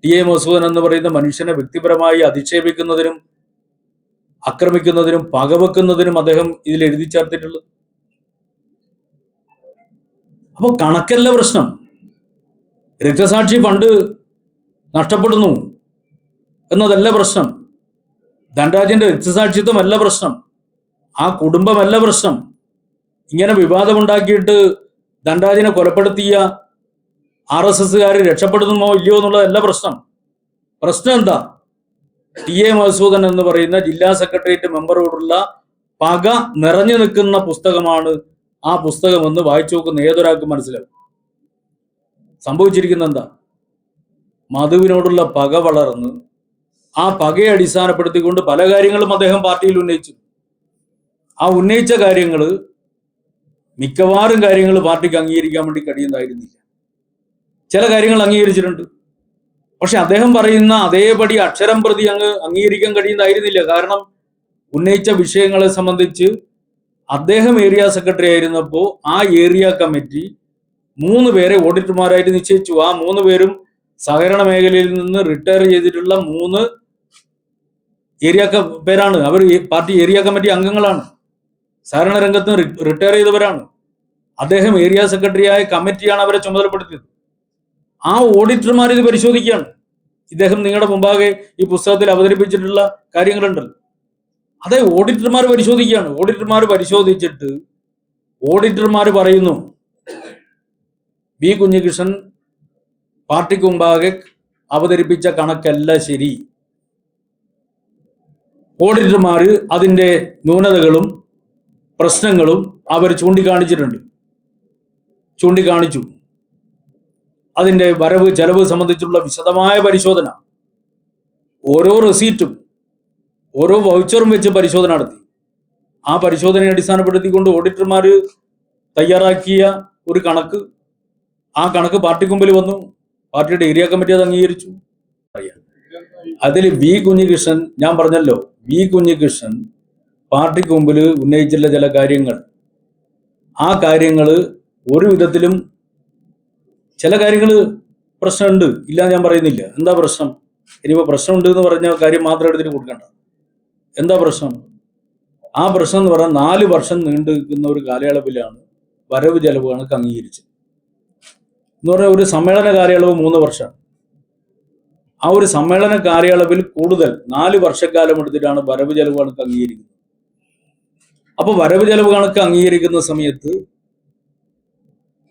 ടി.എ. മധുസൂദനൻ എന്ന് പറയുന്ന മനുഷ്യനെ വ്യക്തിപരമായി അധിക്ഷേപിക്കുന്നതിനും ആക്രമിക്കുന്നതിനും പകവെക്കുന്നതിനും അദ്ദേഹം ഇതിൽ എഴുതി ചേർത്തിട്ടുള്ളത്. അപ്പോൾ കണക്കല്ല പ്രശ്നം. രക്തസാക്ഷി ഫണ്ട് നഷ്ടപ്പെടുന്നു എന്നതല്ല പ്രശ്നം. ധനരാജിന്റെ രക്തസാക്ഷിത്വമല്ല പ്രശ്നം. ആ കുടുംബമല്ല പ്രശ്നം. ഇങ്ങനെ വിവാദമുണ്ടാക്കിയിട്ട് ധനരാജിനെ കൊലപ്പെടുത്തിയ RSSകാർ രക്ഷപ്പെടുന്നുമോ ഇല്ലയോ എന്നുള്ളതല്ല പ്രശ്നം. പ്രശ്നം എന്താ? ടി.എ. മധുസൂദനൻ എന്ന് പറയുന്ന ജില്ലാ സെക്രട്ടേറിയറ്റ് മെമ്പറോടുള്ള പക നിറഞ്ഞു നിൽക്കുന്ന പുസ്തകമാണ് ആ പുസ്തകമെന്ന് വായിച്ചു നോക്കുന്ന ഏതൊരാൾക്കും മനസ്സിലാവും. സംഭവിച്ചിരിക്കുന്ന എന്താ? മധുവിനോടുള്ള പക വളർന്ന് ആ പകയെ അടിസ്ഥാനപ്പെടുത്തിക്കൊണ്ട് പല കാര്യങ്ങളും അദ്ദേഹം പാർട്ടിയിൽ ഉന്നയിച്ചു. ആ ഉന്നയിച്ച കാര്യങ്ങൾ മിക്കവാറും കാര്യങ്ങൾ പാർട്ടിക്ക് അംഗീകരിക്കാൻ വേണ്ടി കഴിയുന്നതായിരുന്നില്ല. ചില കാര്യങ്ങൾ അംഗീകരിച്ചിട്ടുണ്ട്. പക്ഷെ അദ്ദേഹം പറയുന്ന അതേപടി അക്ഷരം പ്രതി അംഗീകരിക്കാൻ കഴിയുന്നതായിരുന്നില്ല. കാരണം ഉന്നയിച്ച വിഷയങ്ങളെ സംബന്ധിച്ച് അദ്ദേഹം ഏരിയ സെക്രട്ടറി ആയിരുന്നപ്പോൾ ആ ഏരിയ കമ്മിറ്റി 3 പേരെ ഓഡിറ്റർമാരായിട്ട് നിശ്ചയിച്ചു. ആ 3 പേരും സഹകരണ മേഖലയിൽ നിന്ന് റിട്ടയർ ചെയ്തിട്ടുള്ള 3 ഏരിയ പേരാണ്. അവർ പാർട്ടി ഏരിയ കമ്മിറ്റി അംഗങ്ങളാണ്. സഹകരണ രംഗത്ത് റിട്ടയർ ചെയ്തവരാണ്. അദ്ദേഹം ഏരിയ സെക്രട്ടറിയായ കമ്മിറ്റിയാണ് അവരെ ചുമതലപ്പെടുത്തിയത്. ആ ഓഡിറ്റർമാർ ഇത് പരിശോധിക്കുകയാണ്. ഇദ്ദേഹം നിങ്ങളുടെ മുമ്പാകെ ഈ പുസ്തകത്തിൽ അവതരിപ്പിച്ചിട്ടുള്ള കാര്യങ്ങളുണ്ടല്ലോ, അതേ ഓഡിറ്റർമാർ പരിശോധിക്കുകയാണ്. ഓഡിറ്റർമാർ പരിശോധിച്ചിട്ട് ഓഡിറ്റർമാർ പറയുന്നു വി കുഞ്ഞികൃഷ്ണൻ പാർട്ടിക്ക് മുമ്പാകെ അവതരിപ്പിച്ച കണക്കല്ല ശരി. ഓഡിറ്റർമാർ അതിൻ്റെ ന്യൂനതകളും പ്രശ്നങ്ങളും അവർ ചൂണ്ടിക്കാണിച്ചു. അതിൻ്റെ വരവ് ചെലവ് സംബന്ധിച്ചുള്ള വിശദമായ പരിശോധന, ഓരോ റെസീറ്റും ഓരോ വൗച്ചറും വെച്ച് പരിശോധന നടത്തി. ആ പരിശോധനയെ അടിസ്ഥാനപ്പെടുത്തിക്കൊണ്ട് ഓഡിറ്റർമാർ തയ്യാറാക്കിയ ഒരു കണക്ക്, ആ കണക്ക് പാർട്ടിക്ക് മുമ്പിൽ വന്നു. പാർട്ടിയുടെ ഏരിയ കമ്മിറ്റി അത് അംഗീകരിച്ചു. അതിൽ വി കുഞ്ഞികൃഷ്ണൻ, ഞാൻ പറഞ്ഞല്ലോ, വി കുഞ്ഞികൃഷ്ണൻ പാർട്ടിക്ക് മുമ്പിൽ ഉന്നയിച്ചിട്ടുള്ള ചില കാര്യങ്ങൾ, ആ കാര്യങ്ങൾ ഒരു വിധത്തിലും ചില കാര്യങ്ങൾ പ്രശ്നമുണ്ട്, ഇല്ല ഞാൻ പറയുന്നില്ല. എന്താ പ്രശ്നം? ഇനിയിപ്പോൾ പ്രശ്നമുണ്ട് എന്ന് പറഞ്ഞ കാര്യം മാത്രം എടുത്തിട്ട് കൊടുക്കണ്ട. എന്താ പ്രശ്നം? ആ പ്രശ്നം എന്ന് പറഞ്ഞാൽ 4 വർഷം നീണ്ടു നിൽക്കുന്ന ഒരു കാലയളവിലാണ് വരവ് ചെലവ് കണക്ക് അംഗീകരിച്ചത്. എന്ന് പറഞ്ഞാൽ ഒരു സമ്മേളന കാലയളവ് 3 വർഷമാണ്. ആ ഒരു സമ്മേളന കാലയളവിൽ കൂടുതൽ 4 വർഷക്കാലം എടുത്തിട്ടാണ് വരവ് ചെലവ് കണക്ക് അംഗീകരിക്കുന്നത്. അപ്പൊ വരവ് ചെലവ് കണക്ക് അംഗീകരിക്കുന്ന സമയത്ത്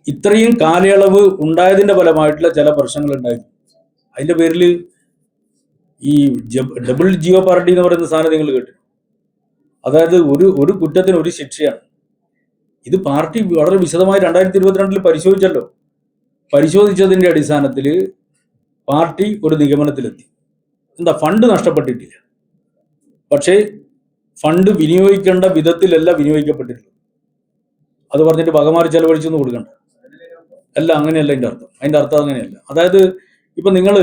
ഇത്രയും കാലയളവ് ഉണ്ടായതിന്റെ ഫലമായിട്ടുള്ള ചില പ്രശ്നങ്ങൾ ഉണ്ടായിരുന്നു. അതിന്റെ പേരിൽ ഈ ഡബിൾ ജിയോ പാർട്ടി എന്ന് പറയുന്ന സാധനം നിങ്ങൾ കേട്ടു. അതായത് ഒരു കുറ്റത്തിന് ഒരു ശിക്ഷയാണ്. ഇത് പാർട്ടി വളരെ വിശദമായി 2022 പരിശോധിച്ചല്ലോ. പരിശോധിച്ചതിന്റെ അടിസ്ഥാനത്തിൽ പാർട്ടി ഒരു നിഗമനത്തിലെത്തി. എന്താ? ഫണ്ട് നഷ്ടപ്പെട്ടിട്ടില്ല, പക്ഷേ ഫണ്ട് വിനിയോഗിക്കേണ്ട വിധത്തിലല്ല വിനിയോഗിക്കപ്പെട്ടിട്ടുള്ളത്. അത് പറഞ്ഞിട്ട് പകമാറി ചെലവഴിച്ചൊന്നും കൊടുക്കണ്ട. അല്ല, അങ്ങനെയല്ല അതിൻ്റെ അർത്ഥം അങ്ങനെയല്ല. അതായത് ഇപ്പൊ നിങ്ങൾ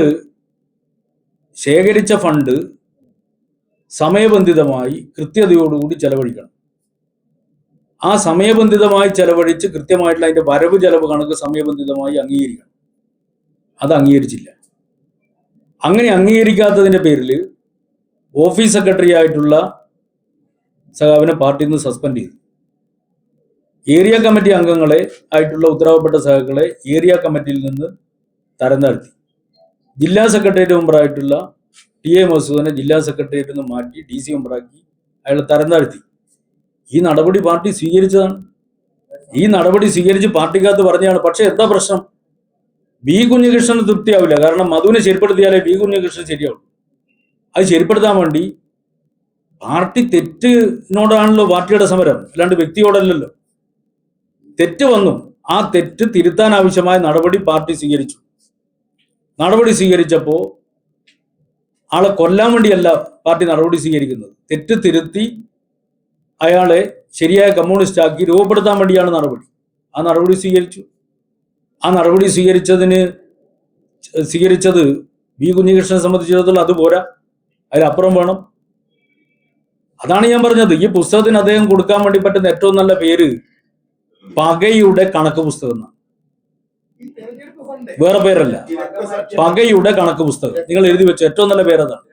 ശേഖരിച്ച ഫണ്ട് സമയബന്ധിതമായി കൃത്യതയോടുകൂടി ചെലവഴിക്കണം. ആ സമയബന്ധിതമായി ചെലവഴിച്ച് കൃത്യമായിട്ടുള്ള അതിന്റെ വരവ് ചെലവ് കണക്ക് സമയബന്ധിതമായി അംഗീകരിക്കണം. അത് അംഗീകരിച്ചില്ല. അങ്ങനെ അംഗീകരിക്കാത്തതിന്റെ പേരിൽ ഓഫീസ് സെക്രട്ടറി ആയിട്ടുള്ള സഖാവിനെ പാർട്ടിയിൽ നിന്ന് സസ്പെൻഡ് ചെയ്തു. ഏരിയ കമ്മിറ്റി അംഗങ്ങളെ ആയിട്ടുള്ള ഉത്തരവാദപ്പെട്ട സഖാക്കളെ ഏരിയ കമ്മിറ്റിയിൽ നിന്ന് തരം താഴ്ത്തി. ജില്ലാ സെക്രട്ടേറിയറ്റ് മെമ്പറായിട്ടുള്ള ടി.എ. മധുസൂദനെ ജില്ലാ സെക്രട്ടേറിയറ്റിൽ നിന്ന് മാറ്റി DC മെമ്പറാക്കി അയാളെ തരം താഴ്ത്തി. ഈ നടപടി പാർട്ടി സ്വീകരിച്ചതാണ്. ഈ നടപടി സ്വീകരിച്ച് പാർട്ടിക്കകത്ത് പറഞ്ഞതാണ്. പക്ഷെ എന്താ പ്രശ്നം? വി കുഞ്ഞികൃഷ്ണന് തൃപ്തിയാവില്ല. കാരണം മധുവിനെ ശരിപ്പെടുത്തിയാലേ വി കുഞ്ഞികൃഷ്ണൻ ശരിയാവും. അത് ശരിപ്പെടുത്താൻ വേണ്ടി പാർട്ടി തെറ്റിനോടാണല്ലോ പാർട്ടിയുടെ സമരം, അല്ലാണ്ട് വ്യക്തിയോടല്ലല്ലോ. തെറ്റ് വന്നു, ആ തെറ്റ് തിരുത്താൻ ആവശ്യമായ നടപടി പാർട്ടി സ്വീകരിച്ചു. നടപടി സ്വീകരിച്ചപ്പോൾ ആളെ കൊല്ലാൻ വേണ്ടിയല്ല പാർട്ടി നടപടി സ്വീകരിക്കുന്നത്. തെറ്റ് തിരുത്തി അയാളെ ശരിയായ കമ്മ്യൂണിസ്റ്റ് ആക്കി രൂപപ്പെടുത്താൻ വേണ്ടിയാണ് നടപടി. ആ നടപടി സ്വീകരിച്ചു. ആ നടപടി സ്വീകരിച്ചത് വി കുഞ്ഞികൃഷ്ണനെ സംബന്ധിച്ചിടത്തോളം അത് പോരാ, അതിലപ്പുറം വേണം. അതാണ് ഞാൻ പറഞ്ഞത്. ഈ പുസ്തകത്തിന് അദ്ദേഹം കൊടുക്കാൻ വേണ്ടി പറ്റുന്ന ഏറ്റവും നല്ല പേര് പകയുടെ കണക്ക് പുസ്തകം എന്നാണ്. വേറെ പേരല്ല. പകയുടെ കണക്ക് പുസ്തകം നിങ്ങൾ എഴുതി വെച്ച ഏറ്റവും നല്ല പേരതാണ്.